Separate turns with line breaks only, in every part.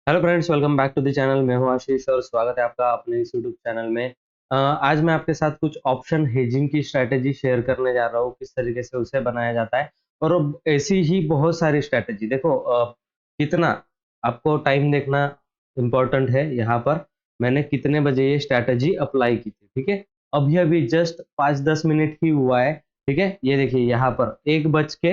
Hello friends, welcome back to the channel. मैं हूं आशीष और स्वागत है आपका अपने इस यूट्यूब चैनल में। आज मैं आपके साथ कुछ ऑप्शन हेजिंग की स्ट्रैटेजी शेयर करने जा रहा हूं, किस तरीके से उसे बनाया जाता है। और अब ऐसी ही बहुत सारी स्ट्रैटेजी देखो, कितना आपको टाइम देखना इम्पोर्टेंट है। यहाँ पर मैंने कितने बजे ये स्ट्रैटेजी अप्लाई की थी, ठीक है। अभी अभी जस्ट 5-10 मिनट ही हुआ है, ठीक है। ये देखिए यहाँ पर 1 बज के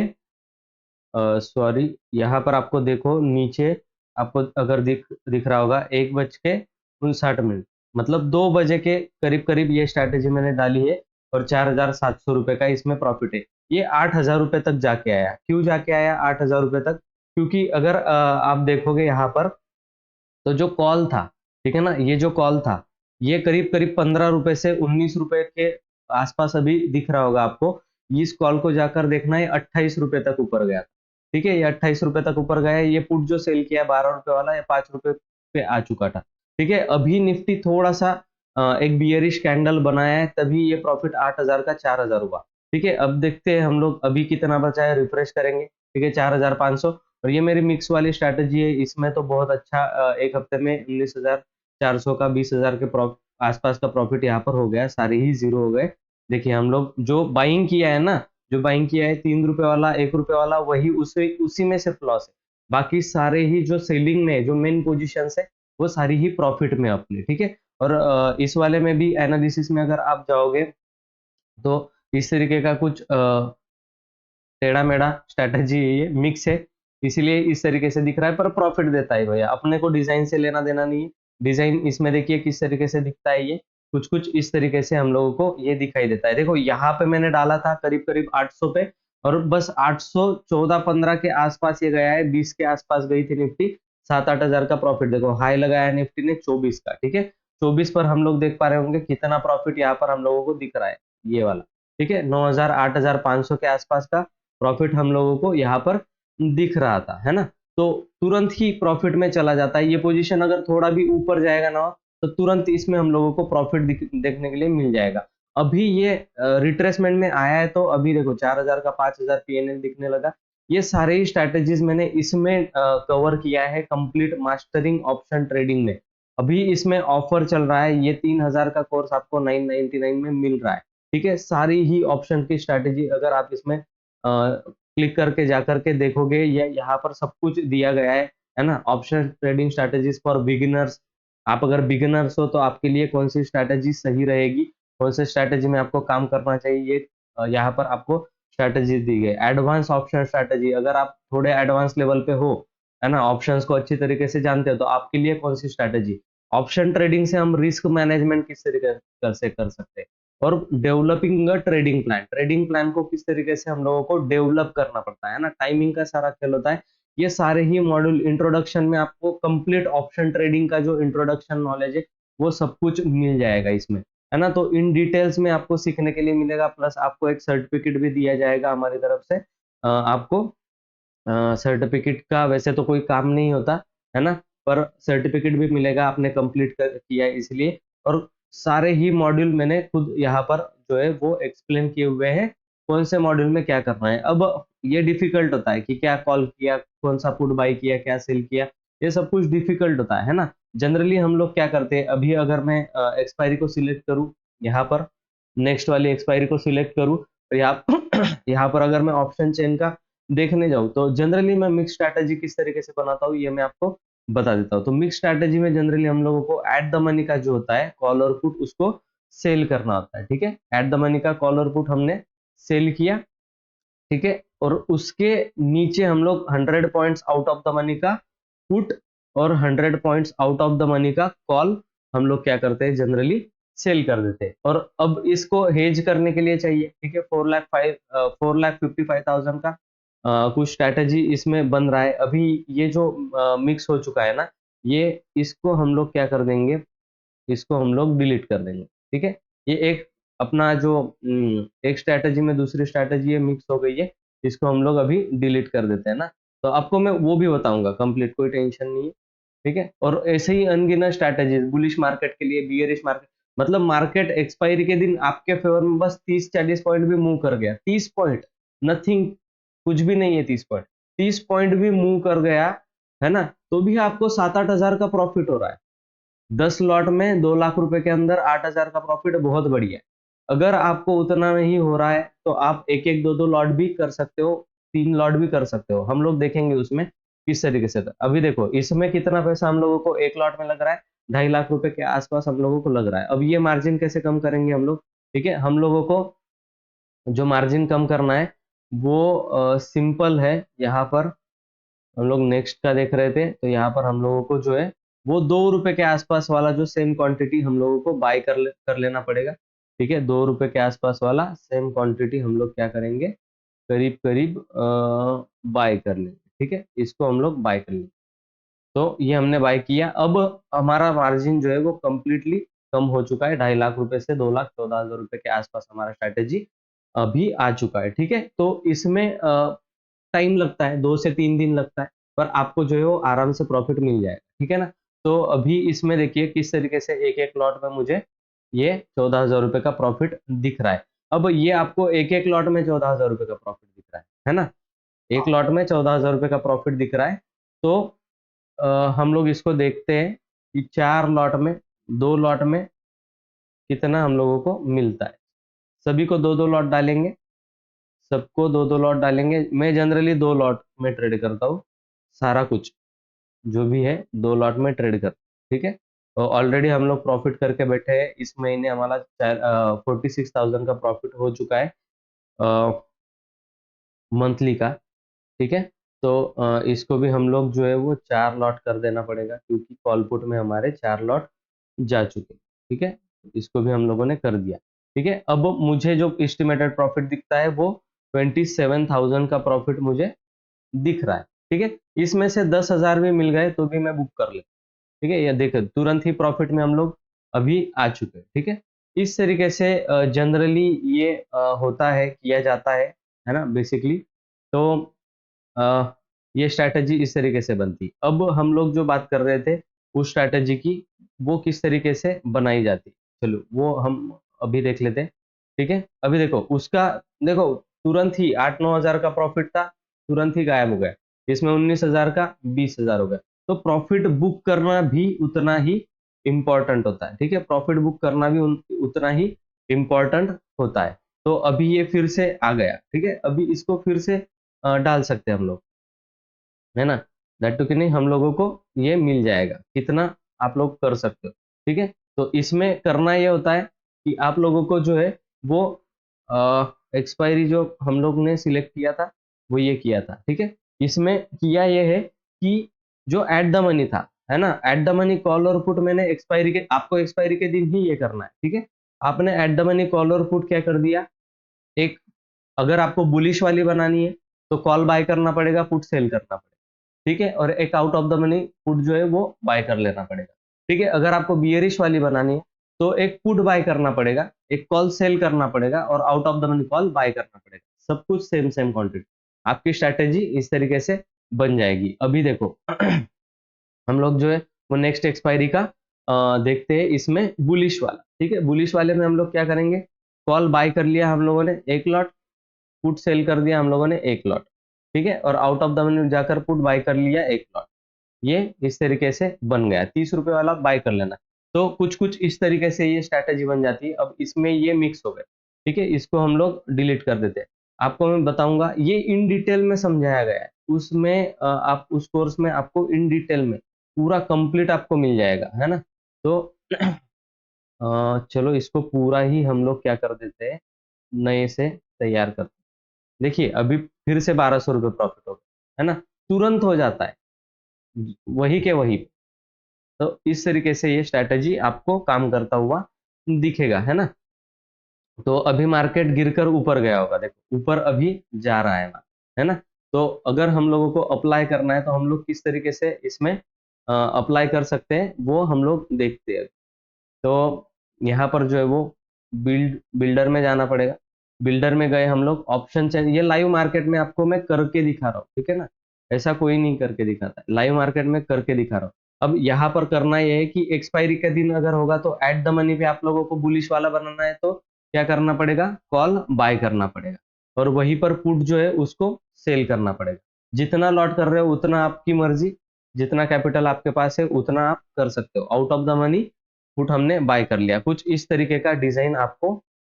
यहाँ पर आपको देखो नीचे, आपको अगर दिख दिख रहा होगा 1 बज के 59 मिनट, मतलब 2 बजे के करीब करीब ये स्ट्रैटेजी मैंने डाली है। और 4,700 रुपये का इसमें प्रॉफिट है। ये 8,000 रुपये तक जाके आया। क्यों जाके आया 8,000 रुपये तक? क्योंकि अगर आप देखोगे यहाँ पर, तो जो कॉल था, ठीक है ना, ये जो कॉल था, ये करीब करीब 15 रुपए से 19 रुपए के आसपास अभी दिख रहा होगा आपको। इस कॉल को जाकर देखना है 28 रुपए तक ऊपर गया, ठीक है। ये 28 रुपए तक ऊपर गया है। ये पुट जो सेल किया 12 रुपए वाला, ये 5 रुपए पे आ चुका था, ठीक है। अभी निफ्टी थोड़ा सा एक बियरिश कैंडल बनाया है, तभी ये प्रॉफिट 8,000 का 4,000 हुआ, ठीक है। अब देखते हैं हम लोग अभी कितना बचा है, रिफ्रेश करेंगे, ठीक है। 4,500। और ये मेरी मिक्स वाली स्ट्रैटेजी है, इसमें तो बहुत अच्छा एक हफ्ते में 19,400 का 20,000 के आसपास का प्रॉफिट यहाँ पर हो गया। सारे ही जीरो हो गए। देखिए हम लोग जो बाइंग किया है ना, जो बाइंग किया है 3 रुपए वाला, 1 रुपए वाला, वही उसी में सिर्फ लॉस है। बाकी सारे ही जो सेलिंग में जो मेन पोजिशन है, वो सारी ही प्रॉफिट में अपने, ठीक है। और इस वाले में भी एनालिसिस में अगर आप जाओगे, तो इस तरीके का कुछ टेढ़ा मेढ़ा स्ट्रैटेजी है, ये मिक्स है, इसीलिए इस तरीके से दिख रहा है। पर प्रॉफिट देता है भैया, अपने को डिजाइन से लेना देना नहीं है। डिजाइन इसमें देखिए किस तरीके से दिखता है। ये कुछ कुछ इस तरीके से हम लोगों को ये दिखाई देता है। देखो यहाँ पे मैंने डाला था करीब करीब 800 पे, और बस 814-15 के आसपास ये गया है। 20 के आसपास गई थी निफ्टी। 7-8 हजार का प्रॉफिट देखो, हाई लगाया निफ्टी ने 24 का, ठीक है। 24 पर हम लोग देख पा रहे होंगे कितना प्रॉफिट यहाँ पर हम लोगों को दिख रहा है, ये वाला, ठीक है। 9,000 8,500 के आसपास का प्रॉफिट हम लोगों को यहाँ पर दिख रहा था, है ना। तो तुरंत ही प्रॉफिट में चला जाता है। ये पोजीशन अगर थोड़ा भी ऊपर जाएगा ना, तो तुरंत इसमें हम लोगों को प्रॉफिट देखने के लिए मिल जाएगा। अभी ये रिट्रेसमेंट में आया है, तो अभी देखो 4,000 का 5,000 पीएनएल दिखने लगा। ये सारे ही स्ट्रैटेजीज मैंने इसमें कवर किया है, कंप्लीट मास्टरिंग ऑप्शन ट्रेडिंग में। अभी इसमें ऑफर चल रहा है, ये 3,000 का कोर्स आपको 999 में मिल रहा है, ठीक है। सारी ही ऑप्शन की स्ट्रैटेजी अगर आप इसमें क्लिक करके जा करके देखोगे, या यहाँ पर सब कुछ दिया गया है ना। Option trading strategies for beginners. आप अगर बिगिनर्स हो तो आपके लिए कौन सी स्ट्रैटेजी सही रहेगी, कौन सी स्ट्रैटेजी में आपको काम करना चाहिए, ये यहाँ पर आपको स्ट्रैटेजी दी गई। एडवांस ऑप्शन स्ट्रैटेजी, अगर आप थोड़े एडवांस लेवल पे हो, है ना, ऑप्शंस को अच्छी तरीके से जानते हो, तो आपके लिए कौन सी स्ट्रैटेजी। ऑप्शन ट्रेडिंग से हम रिस्क मैनेजमेंट किस तरीके से कर सकते हैं। और डेवलपिंग अ ट्रेडिंग प्लान, ट्रेडिंग प्लान को किस तरीके से हम लोगों को डेवलप करना पड़ता है ना, टाइमिंग का सारा खेल होता है। ये सारे ही मॉड्यूल इंट्रोडक्शन में आपको कंप्लीट ऑप्शन ट्रेडिंग का जो इंट्रोडक्शन नॉलेज है, वो सब कुछ मिल जाएगा इसमें, है ना। तो इन डिटेल्स में आपको सीखने के लिए मिलेगा, प्लस आपको एक सर्टिफिकेट भी दिया जाएगा हमारी तरफ से। आपको सर्टिफिकेट का वैसे तो कोई काम नहीं होता, है ना, पर सर्टिफिकेट भी मिलेगा, आपने कंप्लीट किया है इसलिए। और सारे ही मॉड्यूल मैंने खुद यहाँ पर जो है वो एक्सप्लेन किए हुए हैं, कौन से मॉड्यूल में क्या करना है। अब ये डिफिकल्ट होता है कि क्या कॉल किया, कौन सा पुट बाय किया, क्या सेल किया, ये सब कुछ डिफिकल्ट होता है ना। जनरली हम लोग क्या करते हैं, अभी अगर मैं एक्सपायरी को सिलेक्ट करूँ, यहाँ पर नेक्स्ट वाली एक्सपायरी को सिलेक्ट करूँ, तो यहाँ पर अगर मैं ऑप्शन चेन का देखने जाऊँ, तो जनरली मैं मिक्स स्ट्रैटेजी किस तरीके से बनाता हूँ, ये मैं आपको बता देता हूँ। तो मिक्स स्ट्रैटेजी में जनरली हम लोगों को एट द मनी का जो होता है कॉल और पुट, उसको सेल करना होता है, ठीक है। एट द मनी का कॉल और पुट हमने सेल किया, ठीक है। और उसके नीचे हम लोग 100 points out of the money का पुट और 100 points out of the money का कॉल हम लोग क्या करते हैं, जनरली सेल कर देते हैं। और अब इसको हेज करने के लिए चाहिए, ठीक है, 4,55,000 का कुछ स्ट्रैटेजी इसमें बन रहा है। अभी ये जो मिक्स हो चुका है ना, ये इसको हम लोग क्या कर देंगे, इसको हम लोग डिलीट कर देंगे, ठीक है। ये एक अपना जो एक स्ट्रैटेजी में दूसरी स्ट्रैटेजी ये मिक्स हो गई है, इसको हम लोग अभी डिलीट कर देते हैं ना। तो आपको मैं वो भी बताऊंगा कंप्लीट, कोई टेंशन नहीं है, ठीक है। और ऐसे ही अनगिनत स्ट्रैटेजीज बुलिश मार्केट के लिए, बियरिश मार्केट, मतलब मार्केट एक्सपायरी के दिन आपके फेवर में बस 30-40 पॉइंट भी मूव कर गया, 30 पॉइंट, नथिंग, कुछ भी नहीं है 30 पॉइंट, 30 पॉइंट भी मूव कर गया, है ना, तो भी आपको 7-8 हजार का प्रॉफिट हो रहा है। 10 लॉट में 2 लाख रुपए के अंदर 8 हजार का प्रॉफिट बहुत बढ़िया है। अगर आपको उतना नहीं हो रहा है तो आप एक एक दो दो लॉट भी कर सकते हो, 3 लॉट भी कर सकते हो। हम लोग देखेंगे उसमें किस तरीके से। अभी देखो इसमें कितना पैसा हम लोगों को एक लॉट में लग रहा है, 2.5 लाख रुपए के आसपास हम लोगों को लग रहा है। अब ये मार्जिन कैसे कम करेंगे हम लोग? ठीक है, हम लोगों को जो मार्जिन कम करना है वो सिंपल है। यहाँ पर हम लोग नेक्स्ट का देख रहे थे, तो यहाँ पर हम लोगों को जो है वो 2 रुपए के आसपास वाला जो सेम क्वांटिटी हम लोगों को बाय कर लेना पड़ेगा। ठीक है, 2 रुपए के आसपास वाला सेम क्वांटिटी हम लोग क्या करेंगे, करीब करीब बाय कर लेंगे। ठीक है, इसको हम लोग बाय कर लेंगे। तो ये हमने बाय किया। अब हमारा मार्जिन जो है वो कंप्लीटली कम हो चुका है, 2.5 लाख रुपए से 2,14,000 रुपए के आसपास हमारा स्ट्रैटेजी अभी आ चुका है। ठीक है, तो इसमें टाइम लगता है, 2 से 3 दिन लगता है, पर आपको जो है वो आराम से प्रॉफिट मिल जाएगा। ठीक है ना? तो अभी इसमें देखिए किस तरीके से एक एक लॉट में मुझे ये 14,000 रुपए का प्रॉफिट दिख रहा है। अब ये आपको एक एक लॉट में 14,000 रुपए का प्रॉफिट दिख रहा है ना? एक लॉट में 14,000 रुपए का प्रॉफिट दिख रहा है। तो अ, हम लोग इसको देखते हैं कि 4 लॉट में, 2 लॉट में कितना हम लोगों को मिलता है। सभी को 2-2 लॉट डालेंगे, सबको 2-2 लॉट डालेंगे। मैं जनरली 2 लॉट में ट्रेड करता हूँ, सारा कुछ जो भी है 2 लॉट में ट्रेड करता हूँ। ठीक है, तो ऑलरेडी हम लोग प्रॉफिट करके बैठे हैं। इस महीने हमारा 46,000 का प्रॉफिट हो चुका है मंथली का। ठीक है, तो इसको भी हम लोग जो है वो 4 लॉट कर देना पड़ेगा, क्योंकि कॉल पुट में हमारे 4 लॉट जा चुके हैं। ठीक है, इसको भी हम लोगों ने कर दिया। ठीक है, अब मुझे जो एस्टिमेटेड प्रॉफिट दिखता है वो 27,000 का प्रॉफिट मुझे दिख रहा है। ठीक है, इसमें से 10,000 भी मिल गए तो भी मैं बुक कर ले। ठीक है, ये देखो तुरंत ही प्रॉफिट में हम लोग अभी आ चुके हैं। ठीक है, इस तरीके से जनरली ये होता है, किया जाता है ना बेसिकली। तो अ, ये स्ट्रैटेजी इस तरीके से बनती। अब हम लोग जो बात कर रहे थे उस स्ट्रैटेजी की, वो किस तरीके से बनाई जाती, चलो वो हम अभी देख लेते हैं। ठीक है, अभी देखो उसका, देखो तुरंत ही 8-9 हजार का प्रॉफिट था, तुरंत ही गायब हो गया। इसमें 19,000 का 20,000 हो गया। तो प्रॉफिट बुक करना भी उतना ही इम्पोर्टेंट होता है। ठीक है, प्रॉफिट बुक करना भी उतना ही इम्पोर्टेंट होता है। तो अभी ये फिर से आ गया। ठीक है, अभी इसको फिर से डाल सकते हैं हम लोग, है ना? दैट टू कि नहीं, हम लोगों को ये मिल जाएगा, कितना आप लोग कर सकते हो। ठीक है, तो इसमें करना ये होता है कि आप लोगों को जो है वो एक्सपायरी जो हम लोग ने सिलेक्ट किया था वो ये किया था। ठीक है, इसमें किया ये है कि जो एट द मनी था, है ना, एट द मनी कॉल और पुट मैंने एक्सपायरी के, आपको एक्सपायरी के दिन ही ये करना है। ठीक है, आपने एट द मनी कॉल और पुट क्या कर दिया, एक, अगर आपको बुलिश वाली बनानी है तो कॉल बाय करना पड़ेगा, पुट सेल करना पड़ेगा। ठीक है, और एक out of the money put जो है वो बाय कर लेना पड़ेगा। ठीक है, अगर आपको बियरिश वाली बनानी है तो एक पुट बाय करना पड़ेगा, एक कॉल सेल करना पड़ेगा और out of the money call buy करना पड़ेगा। सब कुछ सेम सेम क्वांटिटी। आपकी स्ट्रैटेजी इस तरीके से बन जाएगी। अभी देखो हम लोग जो है वो नेक्स्ट एक्सपायरी का देखते हैं, इसमें बुलिश वाला। ठीक है, बुलिश वाले में हम लोग क्या करेंगे, कॉल बाय कर लिया हम लोगों ने 1 लॉट, पुट सेल कर दिया हम लोगों ने 1 लॉट। ठीक है, और आउट ऑफ द मनी जाकर पुट बाय कर लिया 1 लॉट। ये इस तरीके से बन गया, 30 रुपए वाला बाय कर लेना। तो कुछ कुछ इस तरीके से ये स्ट्रैटेजी बन जाती है। अब इसमें ये मिक्स हो गए। ठीक है, इसको हम लोग डिलीट कर देते हैं। आपको मैं बताऊंगा, ये इन डिटेल में समझाया गया है उसमें, आप उस कोर्स में आपको इन डिटेल में पूरा कंप्लीट आपको मिल जाएगा, है ना? तो चलो इसको पूरा ही हम लोग क्या कर देते हैं, नए से तैयार करते हैं। देखिए अभी फिर से 1,200 रुपये प्रॉफिट हो गया, है ना? तुरंत हो जाता है, वही के वही। तो इस तरीके से ये स्ट्रैटेजी आपको काम करता हुआ दिखेगा, है ना? तो अभी मार्केट गिरकर ऊपर गया होगा, देखो ऊपर अभी जा रहा है ना? तो अगर हम लोगों को अप्लाई करना है तो हम लोग किस तरीके से इसमें अप्लाई कर सकते हैं वो हम लोग देखते हैं। तो यहाँ पर जो है वो बिल्डर में जाना पड़ेगा। बिल्डर में गए हम लोग, ऑप्शन चेंज, ये लाइव मार्केट में आपको मैं करके दिखा रहा हूँ। ठीक है ना, ऐसा कोई नहीं करके दिखाता है, लाइव मार्केट में करके दिखा रहा हूँ। अब यहाँ पर करना यह है कि एक्सपायरी का दिन अगर होगा तो एट द मनी पे आप लोगों को बुलिश वाला बनाना है तो क्या करना पड़ेगा, कॉल बाय करना पड़ेगा, और वहीं पर पुट जो है उसको सेल करना पड़ेगा। जितना लॉट कर रहे हो उतना आपकी मर्जी, जितना कैपिटल आपके पास है उतना आप कर सकते हो। Out of the money put हमने बाय कर लिया। कुछ इस तरीके का डिजाइन आपको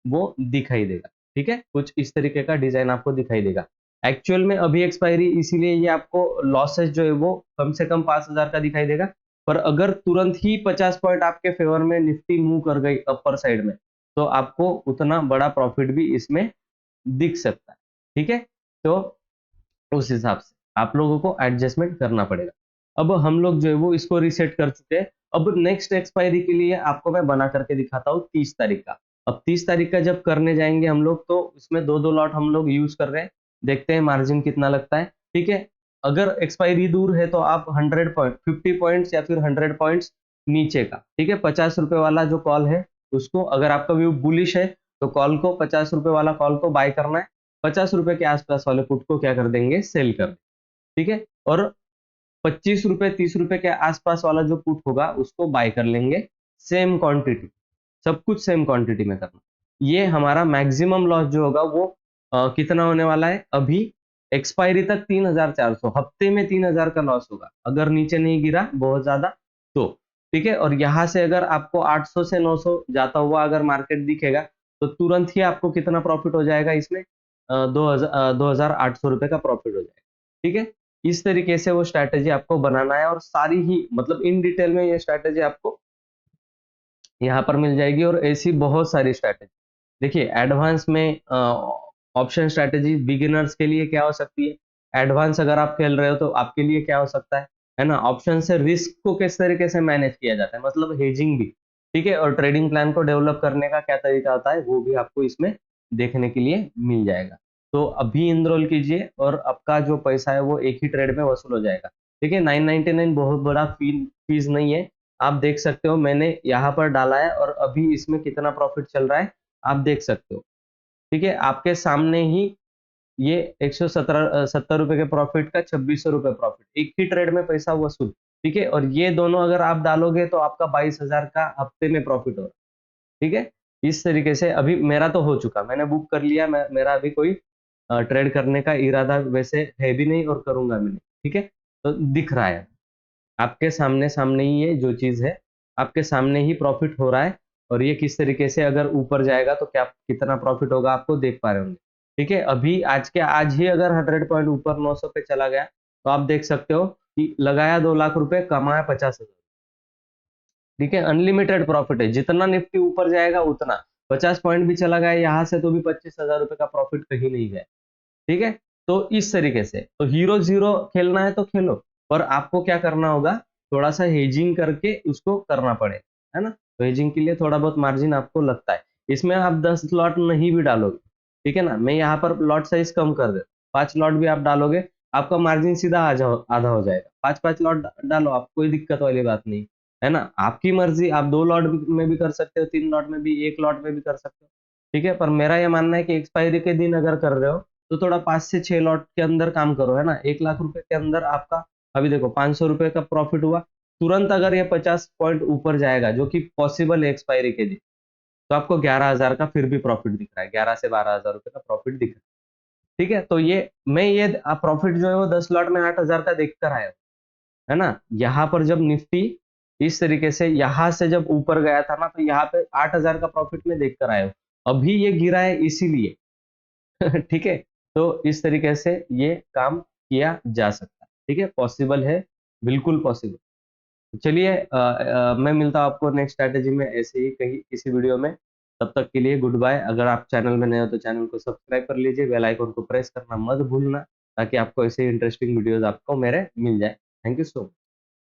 वो दिखाई देगा। ठीक है, कुछ इस तरीके का डिजाइन आपको दिखाई देगा। एक्चुअल में अभी एक्सपायरी, इसीलिए ये आपको लॉसेस जो है वो कम से कम 5,000 का दिखाई देगा। पर अगर तुरंत ही 50 पॉइंट आपके फेवर में निफ्टी मूव कर गई अपर साइड में, तो आपको उतना बड़ा प्रॉफिट भी इसमें दिख सकता है। ठीक है, तो उस हिसाब से आप लोगों को एडजस्टमेंट करना पड़ेगा। अब हम लोग जो है वो इसको रीसेट कर चुके हैं। अब नेक्स्ट एक्सपायरी के लिए आपको मैं बना करके दिखाता हूँ 30 तारीख का। अब 30 तारीख का जब करने जाएंगे हम लोग, तो इसमें दो दो लॉट हम लोग यूज कर रहे हैं। देखते हैं मार्जिन कितना लगता है। ठीक है, अगर एक्सपायरी दूर है तो आप 100 पॉइंट, 50 पॉइंट्स या फिर 100 पॉइंट्स नीचे का, ठीक है, 50 रुपए वाला जो कॉल है उसको, अगर आपका व्यू बुलिश है तो कॉल को, 50 रुपए वाला कॉल को बाय करना है। 50 रुपए के आसपास वाले पुट को क्या कर देंगे, सेल कर। ठीक है, और 25 रुपए 30 रुपए के आसपास वाला जो पुट होगा उसको बाय कर लेंगे। सेम क्वांटिटी, सब कुछ सेम क्वांटिटी में करना। ये हमारा मैक्सिमम लॉस जो होगा वो कितना होने वाला है, अभी एक्सपायरी तक 3,400, हफ्ते में 3,000 का लॉस होगा अगर नीचे नहीं गिरा बहुत ज्यादा तो। ठीक है, और यहां से अगर आपको 800 से 900 जाता हुआ अगर मार्केट दिखेगा, तो तुरंत ही आपको कितना प्रॉफिट हो जाएगा इसमें, 2,800 रुपए का प्रॉफिट हो जाएगा। ठीक है, इस तरीके से वो स्ट्रैटेजी आपको बनाना है, और सारी ही मतलब इन डिटेल में ये स्ट्रैटेजी आपको यहाँ पर मिल जाएगी। और ऐसी बहुत सारी स्ट्रैटेजी, देखिए एडवांस में ऑप्शन स्ट्रैटेजी बिगिनर्स के लिए क्या हो सकती है, एडवांस अगर आप खेल रहे हो तो आपके लिए क्या हो सकता है ना। ऑप्शन से रिस्क को किस तरीके से मैनेज किया जाता है, मतलब हेजिंग भी। ठीक है, और ट्रेडिंग प्लान को डेवलप करने का क्या तरीका होता है वो भी आपको इसमें देखने के लिए मिल जाएगा। तो अभी इनरोल कीजिए और आपका जो पैसा है वो एक ही ट्रेड में वसूल हो जाएगा। ठीक है, 999 बहुत बड़ा फीस नहीं है। आप देख सकते हो मैंने यहाँ पर डाला है और अभी इसमें कितना प्रॉफिट चल रहा है आप देख सकते हो। ठीक है, आपके सामने ही ये 170 रुपए के प्रॉफिट का 2600 रुपए प्रॉफिट, एक ही ट्रेड में पैसा वसूल। ठीक है, और ये दोनों अगर आप डालोगे तो आपका 22,000 का हफ्ते में प्रॉफिट हो रहा है। ठीक है, इस तरीके से अभी मेरा तो हो चुका, मैंने बुक कर लिया। मेरा अभी कोई ट्रेड करने का इरादा वैसे है भी नहीं और करूंगा भी नहीं। ठीक है, तो दिख रहा है आपके सामने, सामने ही ये जो चीज है आपके सामने ही प्रॉफिट हो रहा है। और ये किस तरीके से अगर ऊपर जाएगा तो क्या कितना प्रॉफिट होगा आपको देख पा रहे होंगे। ठीक है, अभी आज के आज ही अगर 100 पॉइंट ऊपर 900 पे चला गया तो आप देख सकते हो कि लगाया 2 लाख रुपए, कमाया 50,000। ठीक है, अनलिमिटेड प्रॉफिट है, जितना निफ्टी ऊपर जाएगा उतना। 50 पॉइंट भी चला गया यहाँ से तो भी 25,000 रुपए का प्रॉफिट कहीं नहीं गया। ठीक है, तो इस तरीके से तो हीरो जीरो खेलना है तो खेलो, पर आपको क्या करना होगा, थोड़ा सा हेजिंग करके उसको करना पड़ेगा, है ना। तो हेजिंग के लिए थोड़ा बहुत मार्जिन आपको लगता है। इसमें आप 10 लॉट नहीं भी डालोगे, ठीक है ना, मैं यहाँ पर लॉट साइज कम कर देता, 5 लॉट भी आप डालोगे आपका मार्जिन सीधा आधा हो जाएगा। 5 5 लॉट डालो, आप कोई दिक्कत वाली बात नहीं, है ना। आपकी मर्जी, आप 2 लॉट में भी कर सकते हो, 3 लॉट में भी, 1 लॉट में भी कर सकते हो। ठीक है, पर मेरा ये मानना है कि एक्सपायरी के दिन अगर कर रहे हो तो थोड़ा 5 से 6 लॉट के अंदर काम करो, है ना। 1 लाख रुपए के अंदर आपका, अभी देखो 500 रुपए का प्रॉफिट हुआ। तुरंत अगर ये 50 पॉइंट ऊपर जाएगा, जो कि पॉसिबल है एक्सपायरी के दिन, तो आपको 11,000 का फिर भी प्रॉफिट दिख रहा है, 11 से 12,000 रुपए का प्रॉफिट दिख रहा है। ठीक है, तो ये मैं ये प्रॉफिट जो है वो 10 लॉट में 8,000 का देख कर आया हूं, है ना। यहाँ पर जब निफ्टी इस तरीके से यहाँ से जब ऊपर गया था ना, तो यहाँ पे 8,000 का प्रॉफिट में देख कर आया हूं। अभी ये गिरा है इसीलिए। ठीक है, तो इस तरीके से ये काम किया जा सकता है। ठीक है, पॉसिबल है, बिल्कुल पॉसिबल। चलिए मैं मिलता हूँ आपको नेक्स्ट स्ट्रैटेजी में ऐसे ही कहीं किसी वीडियो में। तब तक के लिए गुड बाय। अगर आप चैनल में नए हो तो चैनल को सब्सक्राइब कर लीजिए, बेल आइकन को प्रेस करना मत भूलना, ताकि आपको ऐसे इंटरेस्टिंग वीडियोस आपको मेरे मिल जाए। Thank you so much.